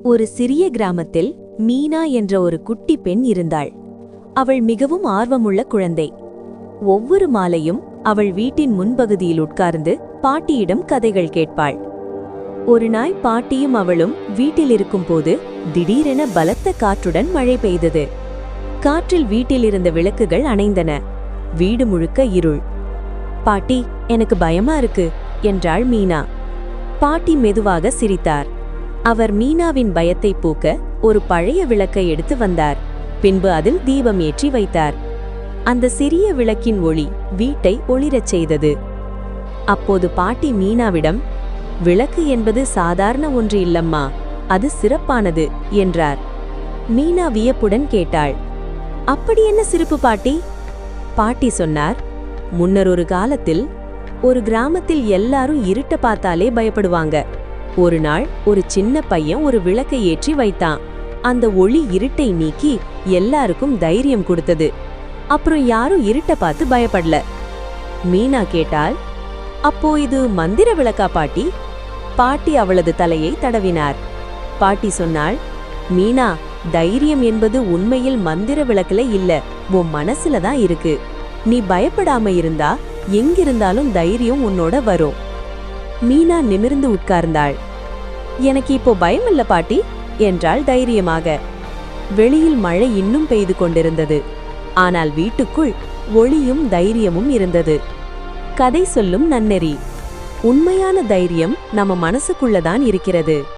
ஒரு சிறிய கிராமத்தில் மீனா என்ற ஒரு குட்டி பெண் இருந்தாள். அவள் மிகவும் ஆர்வமுள்ள குழந்தை. ஒவ்வொரு மாலையும் அவள் வீட்டின் முன்பகுதியில் உட்கார்ந்து பாட்டியிடம் கதைகள் கேட்பாள். ஒரு நாள் பாட்டியும் அவளும் வீட்டில் இருக்கும்போது திடீரென பலத்த காற்றுடன் மழை பெய்தது. காற்றில் வீட்டில் இருந்த விளக்குகள் அணைந்தன. வீடு முழுக்க இருள். பாட்டி, எனக்கு பயமா இருக்கு என்றாள் மீனா. பாட்டி மெதுவாக சிரித்தார். அவர் மீனாவின் பயத்தை போக்க ஒரு பழைய விளக்கை எடுத்து வந்தார். பின்பு அதில் தீபம் ஏற்றி வைத்தார். அந்த சிறிய விளக்கின் ஒளி வீட்டை ஒளிரச் செய்தது. அப்போது பாட்டி மீனாவிடம், விளக்கு என்பது சாதாரண ஒன்று இல்லம்மா, அது சிறப்பானது என்றார். மீனா வியப்புடன் கேட்டாள், அப்படி என்ன சிறப்பு பாட்டி? பாட்டி சொன்னார், முன்னர் ஒரு காலத்தில் ஒரு கிராமத்தில் எல்லாரும் இருட்ட பார்த்தாலே பயப்படுவாங்க. ஒரு நாள் ஒரு சின்ன பையன் ஒரு விளக்கை ஏற்றி வைத்தான். அந்த ஒளி இருட்டை நீக்கி எல்லாருக்கும் தைரியம் கொடுத்தது. அப்புறம் யாரும் இருட்ட பார்த்து பயப்படல. மீனா கேட்டாள், அப்போ இது மந்திர விளக்கா பாட்டி? பாட்டி அவளது தலையை தடவினார். பாட்டி சொன்னாள், மீனா, தைரியம் என்பது உண்மையில் மந்திர விளக்குல இல்ல, உன் மனசுல தான் இருக்கு. நீ பயப்படாம இருந்தா எங்கிருந்தாலும் தைரியம் உன்னோட வரும். மீனா நிமிர்ந்து உட்கார்ந்தாள். எனக்கு இப்போ பயம் இல்ல பாட்டி என்றாள் தைரியமாக. வெளியில் மழை இன்னும் பெய்து கொண்டிருந்தது. ஆனால் வீட்டுக்குள் ஒளியும் தைரியமும் இருந்தது. கதை சொல்லும் நன்னெறி. உண்மையான தைரியம் நம்ம மனசுக்குள்ளதான் இருக்கிறது.